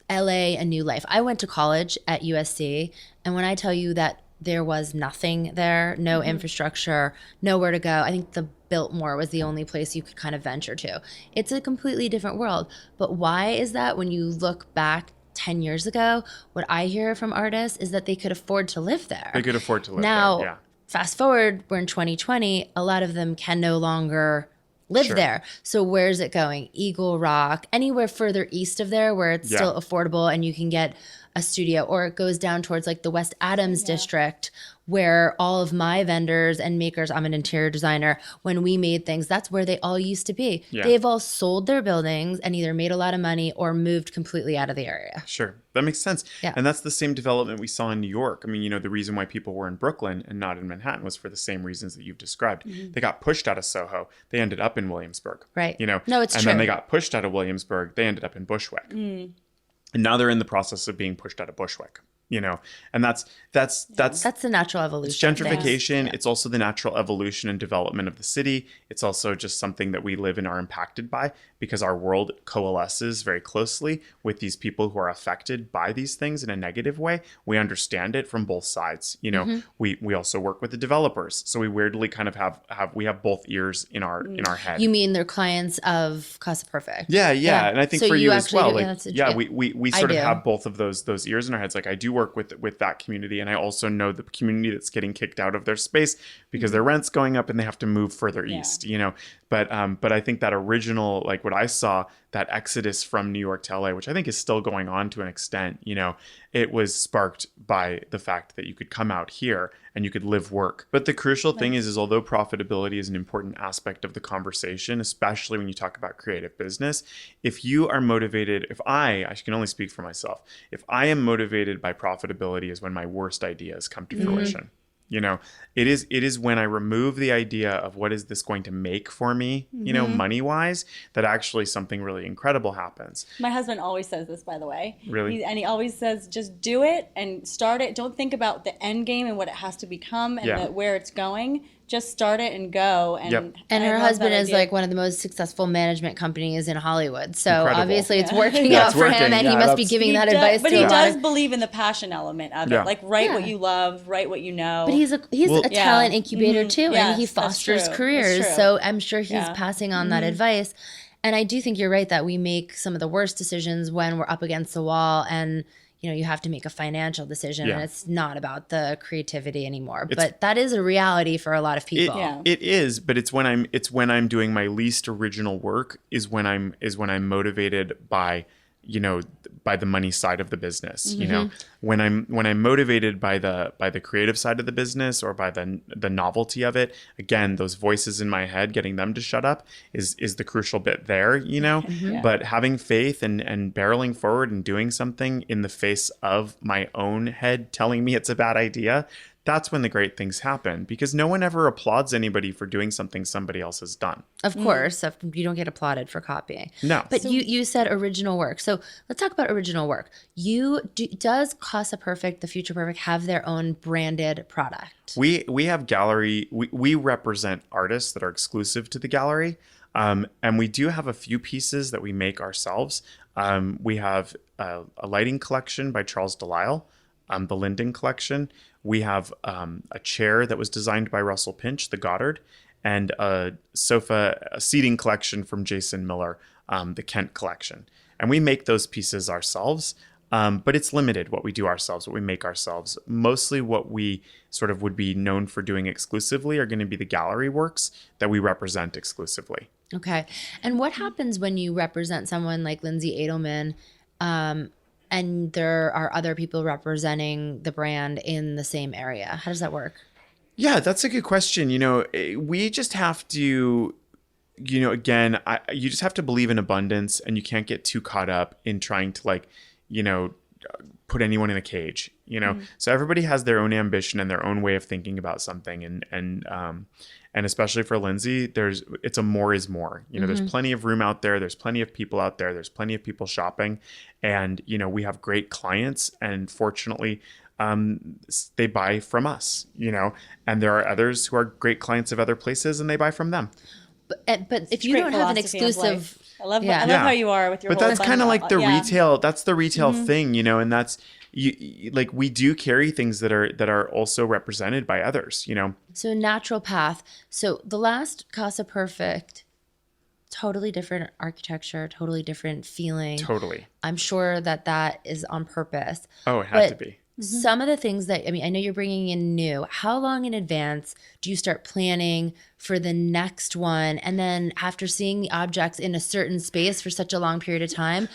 LA a new life. I went to college at USC, and when I tell you that there was nothing there, no infrastructure, nowhere to go, I think the Biltmore was the only place you could kind of venture to. It's a completely different world. But why is that? When you look back 10 years ago, what I hear from artists is that they could afford to live there. They could afford to live now, there. Yeah. Fast forward, we're in 2020, a lot of them can no longer live Sure. there. So where's it going? Eagle Rock, anywhere further east of there where it's still affordable and you can get a studio, or it goes down towards like the West Adams district where all of my vendors and makers, I'm an interior designer, when we made things, that's where they all used to be. Yeah. They've all sold their buildings and either made a lot of money or moved completely out of the area. Sure. That makes sense. Yeah. And that's the same development we saw in New York. I mean, the reason why people were in Brooklyn and not in Manhattan was for the same reasons that you've described. They got pushed out of Soho. They ended up in Williamsburg. Right. No, it's and true. then they got pushed out of Williamsburg. They ended up in Bushwick. And now they're in the process of being pushed out of Bushwick. And that's That's the natural evolution. it's gentrification. It's also the natural evolution and development of the city. It's also just something that we live and are impacted by because our world coalesces very closely with these people who are affected by these things in a negative way. We understand it from both sides. We also work with the developers, so we weirdly kind of have both ears in our head. You mean they're clients of Casa Perfect? Yeah. And I think So for you you as actually well. do- Like, that's a- yeah, yeah. we I sort of do. have both of those ears in our heads. Like I do work with that community, and I also know the community that's getting kicked out of their space because their rent's going up and they have to move further east. But I think that original, like what I saw, that exodus from New York to LA, which I think is still going on to an extent, it was sparked by the fact that you could come out here and you could live work. But the crucial thing is although profitability is an important aspect of the conversation, especially when you talk about creative business, if you are motivated, if I can only speak for myself, if I am motivated by profitability is when my worst ideas come to fruition. It is when I remove the idea of what is this going to make for me, money wise, that actually something really incredible happens. My husband always says this, by the way. Really? He always says, just do it and start it. Don't think about the end game and what it has to become and where it's going. Just start it and go. And And I her love husband that is idea. like one of the most successful management companies in Hollywood. So Incredible. obviously it's working Yeah, out it's for working. him, and Yeah, he must be that's- giving He that does- advice but to he a lot does of. believe in the passion element of Yeah. it. Like write Yeah. what you love, write what you know. But he's a talent incubator too, and Yes, he that's fosters true. careers. That's true. So I'm sure he's Yeah. passing on that advice. And I do think you're right that we make some of the worst decisions when we're up against the wall, and you have to make a financial decision, Yeah. and it's not about the creativity anymore. But that is a reality for a lot of people. It is, but it's when I'm doing my least original work is when I'm motivated by by the money side of the business. When I'm motivated by the creative side of the business or by the novelty of it, again, those voices in my head, getting them to shut up is the crucial bit there. But having faith and barreling forward and doing something in the face of my own head telling me it's a bad idea, that's when the great things happen, because no one ever applauds anybody for doing something somebody else has done. Of course, you don't get applauded for copying. No. But you said original work. So let's talk about original work. Does Casa Perfect, the Future Perfect, have their own branded product? We have gallery. We represent artists that are exclusive to the gallery, and we do have a few pieces that we make ourselves. We have a lighting collection by Trousdale, the Linden collection. We have a chair that was designed by Russell Pinch, the Goddard, and a seating collection from Jason Miller, the Kent collection. And we make those pieces ourselves, but it's limited what we do ourselves, what we make ourselves. Mostly what we sort of would be known for doing exclusively are going to be the gallery works that we represent exclusively. Okay. And what happens when you represent someone like Lindsey Adelman, and there are other people representing the brand in the same area? How does that work? Yeah, that's a good question. We just have to, you just have to believe in abundance, and you can't get too caught up in trying to put anyone in a cage, you know? So everybody has their own ambition and their own way of thinking about something. And especially for Lindsey, it's a more is more, you know, there's plenty of room out there. There's plenty of people out there. There's plenty of people shopping, and, you know, we have great clients, and fortunately, they buy from us, you know, and there are others who are great clients of other places and they buy from them. But if you don't have an exclusive, I love how you are with your. But that's kind of like the retail. That's the retail thing, you know, and that's like we do carry things that are also represented by others, you know. So natural path. So the last Casa Perfect, totally different architecture, totally different feeling. Totally. I'm sure that is on purpose. Oh, it had to be. Some of the things that, I mean, I know you're bringing in new. How long in advance do you start planning for the next one? And then after seeing the objects in a certain space for such a long period of time,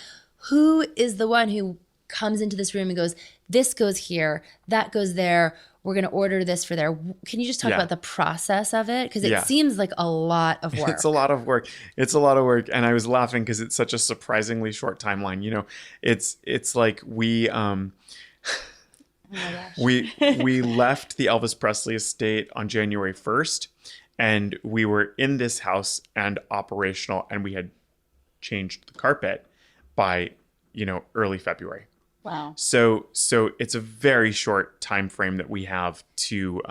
who is the one who comes into this room and goes, this goes here, that goes there, we're going to order this for there? Can you just talk about the process of it? Because it seems like a lot of work. It's a lot of work. It's a lot of work. And I was laughing because it's such a surprisingly short timeline. You know, it's like we... Oh my gosh. We left the Elvis Presley estate on January 1st, and we were in this house and operational, and we had changed the carpet by, you know, early February. Wow. So it's a very short time frame that we have to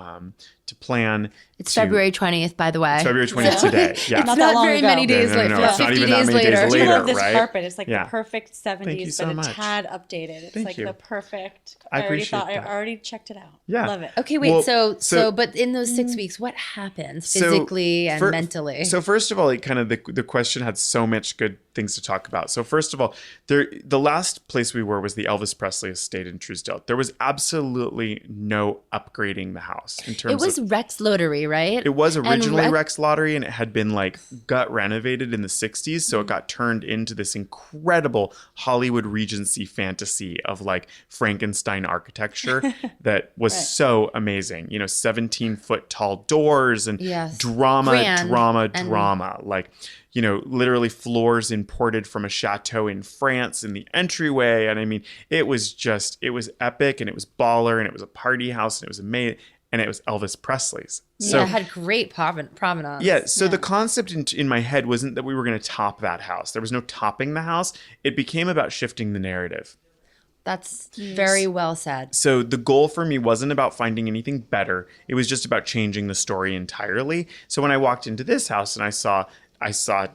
plan. It's February 20th, by the way. It's February 20th today. Yeah. It's not very many days later. No, it's not even that many days later, I love this right? carpet. It's like Yeah. the perfect 70s, so but a much. tad updated. It's Thank like you. the perfect. I already appreciate I that. already checked it out. Yeah. Love it. Okay, wait. Well, so, but in those 6 weeks, what happens physically and mentally? So first of all, like kind of the question had so much good things to talk about. So first of all, the last place we were was the Elvis Presley estate in Trousdale. There was absolutely no upgrading the house in terms of. It was Rex Lottery, right? It was originally Rex Lottery, and it had been like gut renovated in the 60s. So it got turned into this incredible Hollywood Regency fantasy of like Frankenstein architecture that was so amazing. You know, 17-foot tall doors and drama. Like, you know, literally floors imported from a chateau in France in the entryway. And I mean, it was epic, and it was baller, and it was a party house, and it was amazing. And it was Elvis Presley's. So, it had great provenance. Yeah. So the concept in my head wasn't that we were going to top that house. There was no topping the house. It became about shifting the narrative. That's very well said. So the goal for me wasn't about finding anything better. It was just about changing the story entirely. So when I walked into this house and I saw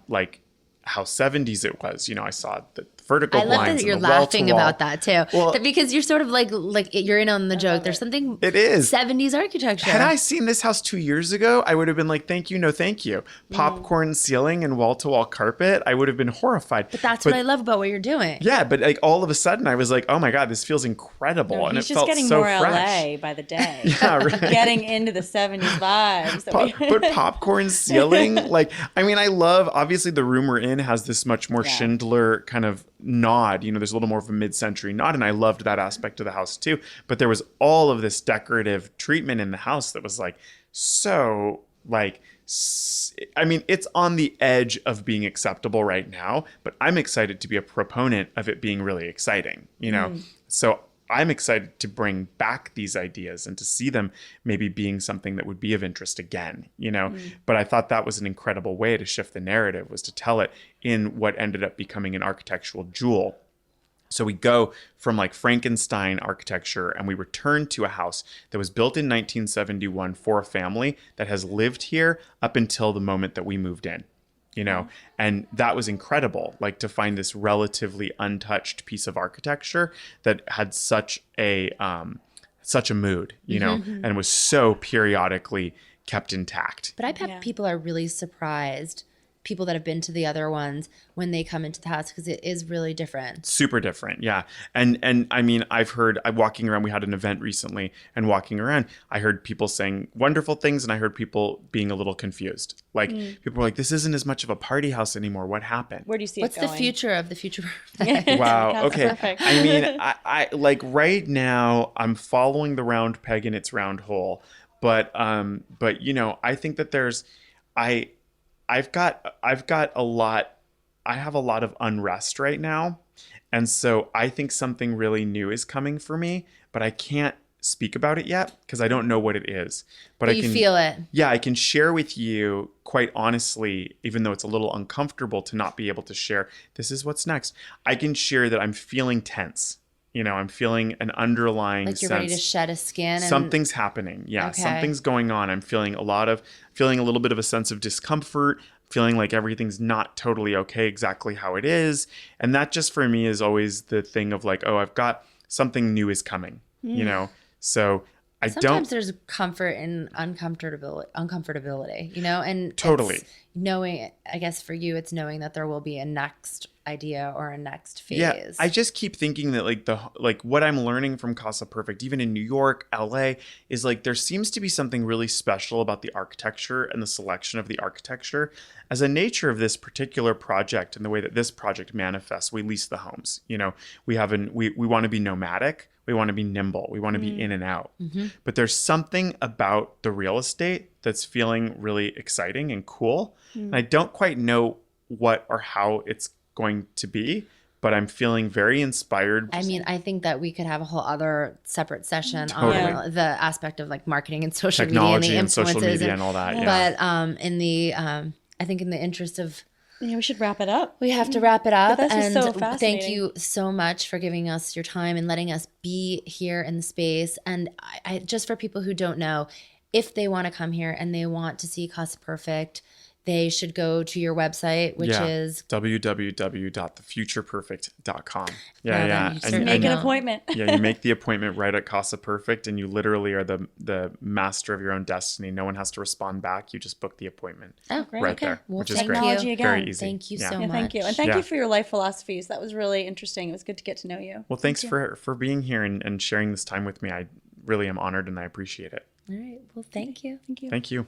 like how 70s it was, you know, I saw the vertical blinds. I love that you're laughing about that too. Well, because you're sort of like you're in on the joke. There's something. It is 70s architecture. Had I seen this house 2 years ago, I would have been like, "Thank you, no, thank you." Popcorn ceiling and wall-to-wall carpet. I would have been horrified. But that's what I love about what you're doing. Yeah, but like all of a sudden, I was like, "Oh my god, this feels incredible!" No, and it he's just felt getting so more fresh. LA by the day. Yeah, right. Getting into the 70s vibes. But popcorn ceiling, like, I mean, I love, obviously the room we're in has this much more Schindler kind of nod, you know, there's a little more of a mid-century nod, and I loved that aspect of the house too. But there was all of this decorative treatment in the house that was like so like, I mean, it's on the edge of being acceptable right now, but I'm excited to be a proponent of it being really exciting, you know. So I'm excited to bring back these ideas and to see them maybe being something that would be of interest again, you know. But I thought that was an incredible way to shift the narrative, was to tell it in what ended up becoming an architectural jewel. So we go from like Frankenstein architecture, and we return to a house that was built in 1971 for a family that has lived here up until the moment that we moved in. You know, and that was incredible, like to find this relatively untouched piece of architecture that had such a mood, you know, and was so periodically kept intact. But I bet people are really surprised, people that have been to the other ones, when they come into the house, because it is really different. Super different. Yeah. And I mean, I'm walking around, we had an event recently, and walking around, I heard people saying wonderful things, and I heard people being a little confused. Like people were like, this isn't as much of a party house anymore. What happened? Where do you see What's it going? The future of the future? Wow. Okay. Perfect. I mean, I like right now I'm following the round peg in its round hole, but you know, I think that I have a lot of unrest right now, And so I think something really new is coming for me, but I can't speak about it yet because I don't know what it is. But I you can feel it. Yeah, I can share with you quite honestly, even though it's a little uncomfortable to not be able to share, this is what's next. I can share that I'm feeling tense. I'm feeling an underlying Like you're sense. ready to shed a skin. And... Something's happening. Yeah, Okay. Something's going on. I'm feeling a little bit of a sense of discomfort, feeling like everything's not totally okay exactly how it is. And that just for me is always the thing of like, oh, I've got something new is coming, So sometimes there's comfort in uncomfortability, and Totally. it's knowing, I guess for you, it's knowing that there will be a next idea or a next phase. Yeah, I just keep thinking that like what I'm learning from Casa Perfect, even in New York, LA, is like there seems to be something really special about the architecture and the selection of the architecture. As a nature of this particular project and the way that this project manifests, we lease the homes. We want to be nomadic. We want to be nimble. We want to be in and out. Mm-hmm. But there's something about the real estate that's feeling really exciting and cool. And I don't quite know what or how it's going to be, but I'm feeling very inspired. I mean, I think that we could have a whole other separate session Totally. on the aspect of like marketing and social Technology media and the and social influences media and all that. Yeah. But I think in the interest of we should wrap it up. We have to wrap it up. But that's just so thank you so much for giving us your time and letting us be here in the space. And I just for people who don't know, if they want to come here and they want to see Casa Perfect, they should go to your website, which is www.thefutureperfect.com. Yeah. And make an appointment. Yeah, you make the appointment right at Casa Perfect, and you literally are the master of your own destiny. No one has to respond back. You just book the appointment. Oh, great. Right okay. there, Well, which is thank great. you. Again. Very easy. Thank you so much. Thank you. And thank you for your life philosophies. That was really interesting. It was good to get to know you. Well, thanks for being here and sharing this time with me. I really am honored and I appreciate it. All right. Well, thank you. Thank you. Thank you.